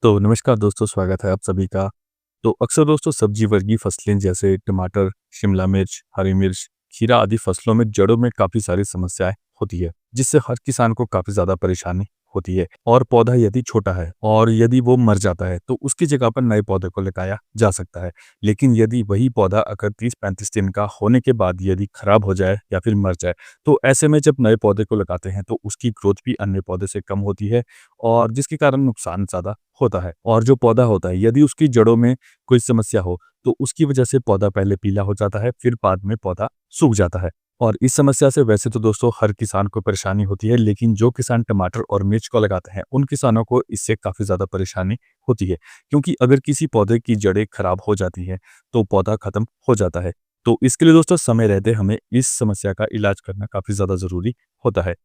तो नमस्कार दोस्तों, स्वागत है आप सभी का। तो अक्सर दोस्तों सब्जी वर्गीय फसलें जैसे टमाटर, शिमला मिर्च, हरी मिर्च, खीरा आदि फसलों में जड़ों में काफ़ी सारी समस्याएं होती है, जिससे हर किसान को काफ़ी ज़्यादा परेशानी होती है। और पौधा यदि छोटा है और यदि वो मर जाता है तो उसकी जगह पर नए पौधे को लगाया जा सकता है। लेकिन यदि वही पौधा अगर 30-35 दिन का होने के बाद यदि खराब हो जाए या फिर मर जाए, तो ऐसे में जब नए पौधे को लगाते हैं तो उसकी ग्रोथ भी अन्य पौधे से कम होती है और जिसके कारण नुकसान ज़्यादा होता है। और जो पौधा होता है यदि उसकी जड़ों में कोई समस्या हो तो उसकी वजह से पौधा पहले पीला हो जाता है, फिर बाद में पौधा सूख जाता है। और इस समस्या से वैसे तो दोस्तों हर किसान को परेशानी होती है, लेकिन जो किसान टमाटर और मिर्च को लगाते हैं उन किसानों को इससे काफ़ी ज़्यादा परेशानी होती है, क्योंकि अगर किसी पौधे की जड़ें खराब हो जाती हैं तो पौधा खत्म हो जाता है। तो इसके लिए दोस्तों समय रहते हमें इस समस्या का इलाज करना काफ़ी ज़्यादा ज़रूरी होता है।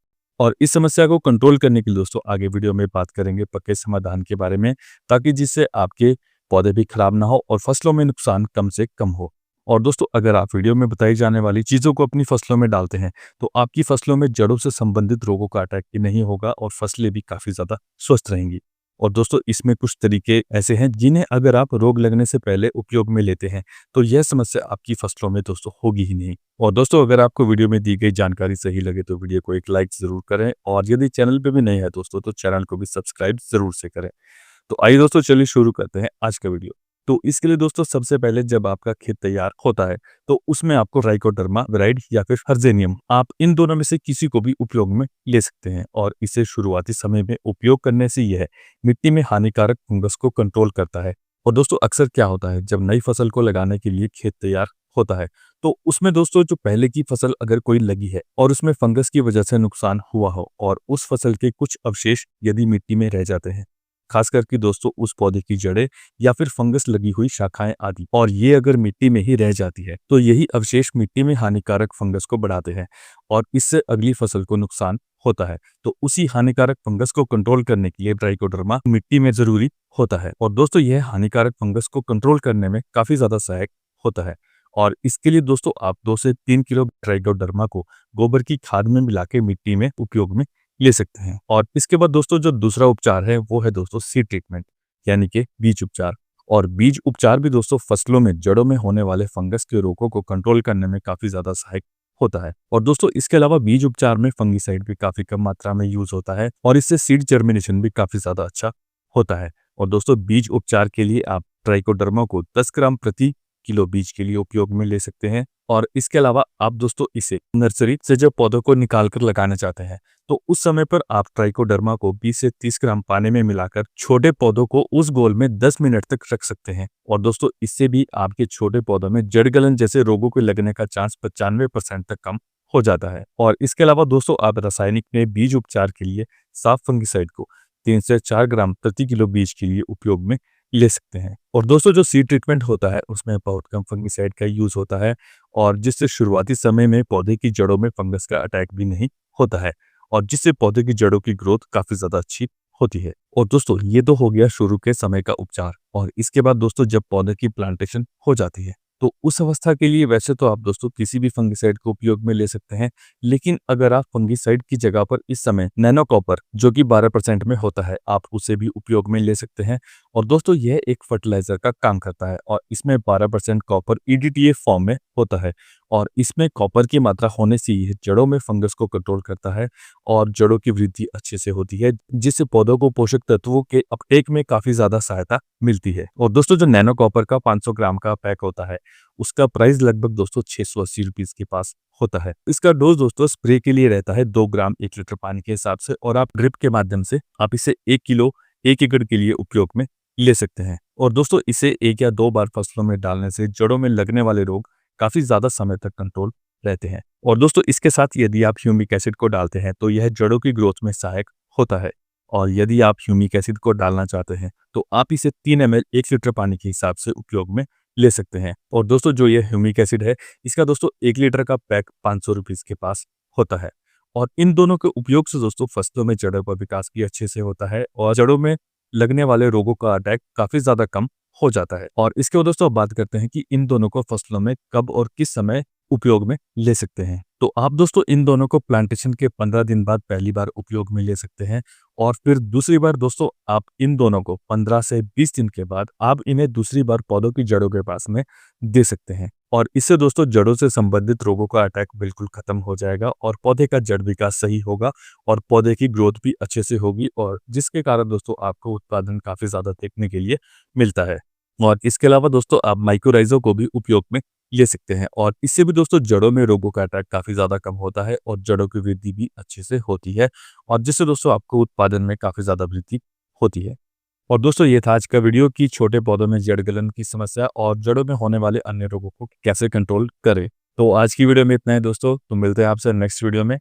और इस समस्या को कंट्रोल करने के लिए दोस्तों आगे वीडियो में बात करेंगे पक्के समाधान के बारे में, ताकि जिससे आपके पौधे भी खराब ना हो और फसलों में नुकसान कम से कम हो। और दोस्तों अगर आप वीडियो में बताई जाने वाली चीज़ों को अपनी फसलों में डालते हैं तो आपकी फसलों में जड़ों से संबंधित रोगों का अटैक भी नहीं होगा और फसलें भी काफ़ी ज़्यादा स्वस्थ रहेंगी। और दोस्तों इसमें कुछ तरीके ऐसे हैं जिन्हें अगर आप रोग लगने से पहले उपयोग में लेते हैं तो यह समस्या आपकी फसलों में दोस्तों होगी ही नहीं। और दोस्तों अगर आपको वीडियो में दी गई जानकारी सही लगे तो वीडियो को एक लाइक ज़रूर करें, और यदि चैनल पे भी नए हैं दोस्तों तो चैनल को भी सब्सक्राइब ज़रूर से करें। तो आइए दोस्तों चलिए शुरू करते हैं आज का वीडियो। तो इसके लिए दोस्तों सबसे पहले जब आपका खेत तैयार होता है तो उसमें आपको ट्राइकोडर्मा विराइड या फिर हर्जेनियम, आप इन दोनों में से किसी को भी उपयोग में ले सकते हैं। और इसे शुरुआती समय में उपयोग करने से यह मिट्टी में हानिकारक फंगस को कंट्रोल करता है। और दोस्तों अक्सर क्या होता है, जब नई फसल को लगाने के लिए खेत तैयार होता है तो उसमें दोस्तों जो पहले की फसल अगर कोई लगी है और उसमें फंगस की वजह से नुकसान हुआ हो और उस फसल के कुछ अवशेष यदि मिट्टी में रह जाते हैं, खास करके दोस्तों उस पौधे की जड़ें या फिर फंगस लगी हुई शाखाएं आदि, और ये अगर मिट्टी में ही रह जाती है तो यही अवशेष मिट्टी में हानिकारक फंगस को बढ़ाते हैं और इससे अगली फसल को नुकसान होता है। तो उसी हानिकारक फंगस को कंट्रोल करने के लिए ट्राइकोडर्मा मिट्टी में जरूरी होता है। और दोस्तों यह हानिकारक फंगस को कंट्रोल करने में काफी ज्यादा सहायक होता है। और इसके लिए दोस्तों आप 2 से 3 किलो ट्राइकोडर्मा को गोबर की खाद में मिला के मिट्टी में उपयोग में ले सकते हैं। और इसके बाद दोस्तों जो दूसरा उपचार है वो है दोस्तों सीड ट्रीटमेंट, यानी कि बीज उपचार। और बीज उपचार भी दोस्तों फसलों में जड़ों में होने वाले फंगस के रोगों को कंट्रोल करने में काफी ज्यादा सहायक होता है। और दोस्तों इसके अलावा बीज उपचार में फंगीसाइड भी काफी कम मात्रा में यूज होता है और इससे सीड जर्मिनेशन भी काफी ज्यादा अच्छा होता है। और दोस्तों बीज उपचार के लिए आप ट्राइकोडर्मा को 10 ग्राम प्रति किलो बीज के लिए उपयोग में ले सकते हैं। और इसके अलावा आप दोस्तों इसे नर्सरी से जब पौधों को निकाल कर लगाना चाहते हैं तो उस समय पर आप ट्राइकोडर्मा को 20 से 30 ग्राम पानी में मिलाकर छोटे पौधों को उस घोल में 10 मिनट तक रख सकते हैं। और दोस्तों इससे भी आपके छोटे पौधों में जड़ गलन जैसे रोगों के लगने का चांस 95% तक कम हो जाता है। और इसके अलावा दोस्तों आप रासायनिक में बीज उपचार के लिए साफ फंगिसाइड को 3 से 4 ग्राम प्रति किलो बीज के लिए उपयोग में ले सकते हैं। और दोस्तों जो सीड ट्रीटमेंट होता है उसमें बहुत कम फंगिसाइड का यूज होता है और जिससे शुरुआती समय में पौधे की जड़ों में फंगस का अटैक भी नहीं होता है और जिससे पौधे की जड़ों की ग्रोथ काफी ज्यादा अच्छी होती है। और दोस्तों ये तो हो गया शुरू के समय का उपचार। और इसके बाद दोस्तों जब पौधे की प्लांटेशन हो जाती है तो उस अवस्था के लिए वैसे तो आप दोस्तों किसी भी फंगिसाइड को उपयोग में ले सकते हैं, लेकिन अगर आप फंगिसाइड की जगह पर इस समय नैनो कॉपर जो कि 12% में होता है आप उसे भी उपयोग में ले सकते हैं। और दोस्तों यह एक फर्टिलाइजर का काम करता है और इसमें 12% कॉपर ईडीटीए फॉर्म में होता है और इसमें कॉपर की मात्रा होने से यह जड़ों में फंगस को कंट्रोल करता है और जड़ों की वृद्धि अच्छे से होती है, जिससे पौधों को पोषक तत्वों के अपटेक में काफी ज्यादा सहायता मिलती है। और दोस्तों जो नैनो कॉपर का 500 ग्राम का पैक होता है उसका प्राइस लगभग दोस्तों 680 रुपीज के पास होता है। इसका डोज दोस्तों स्प्रे के लिए रहता है 2 ग्राम 1 लीटर पानी के हिसाब से और आप ड्रिप के माध्यम से आप इसे 1 किलो 1 एकड़ के लिए उपयोग में ले सकते हैं। और दोस्तों इसे 1 या 2 बार फसलों में डालने से जड़ों में लगने वाले रोग काफी ज्यादा समय तक कंट्रोल रहते हैं। और दोस्तों इसके साथ यदि आप ह्यूमिक एसिड को डालते हैं तो यह जड़ों की ग्रोथ में सहायक होता है। और यदि आप ह्यूमिक एसिड को डालना चाहते हैं तो आप इसे 3 ml 1 लीटर पानी के हिसाब से उपयोग में ले सकते हैं। और दोस्तों जो ये ह्यूमिक एसिड है इसका दोस्तों 1 लीटर का पैक 500 रुपीज के पास होता है। और इन दोनों के उपयोग से दोस्तों फसलों में जड़ों का विकास भी अच्छे से होता है और जड़ों में लगने वाले रोगों का अटैक काफी ज्यादा कम हो जाता है। और इसके बाद दोस्तों अब बात करते हैं कि इन दोनों को फसलों में कब और किस समय उपयोग में ले सकते हैं। तो आप दोस्तों इन दोनों को प्लांटेशन के 15 दिन बाद पहली बार उपयोग में ले सकते हैं और फिर दूसरी बार दोस्तों आप इन दोनों को 15 से 20 दिन के बाद आप इन्हें दूसरी बार पौधों की जड़ों के पास में दे सकते हैं। और इससे दोस्तों जड़ों से संबंधित रोगों का अटैक बिल्कुल खत्म हो जाएगा और पौधे का जड़ विकास सही होगा और पौधे की ग्रोथ भी अच्छे से होगी और जिसके कारण दोस्तों आपको उत्पादन काफी ज्यादा देखने के लिए मिलता है। और इसके अलावा दोस्तों आप माइक्रोराइजो को भी उपयोग में ले सकते हैं और इससे भी दोस्तों जड़ों में रोगों का अटैक काफी ज्यादा कम होता है और जड़ों की वृद्धि भी अच्छे से होती है और जिससे दोस्तों आपको उत्पादन में काफी ज्यादा वृद्धि होती है। और दोस्तों ये था आज का वीडियो कि छोटे पौधों में जड़ गलन की समस्या और जड़ों में होने वाले अन्य रोगों को कैसे कंट्रोल करें। तो आज की वीडियो में इतना है दोस्तों, तो मिलते हैं आपसे नेक्स्ट वीडियो में।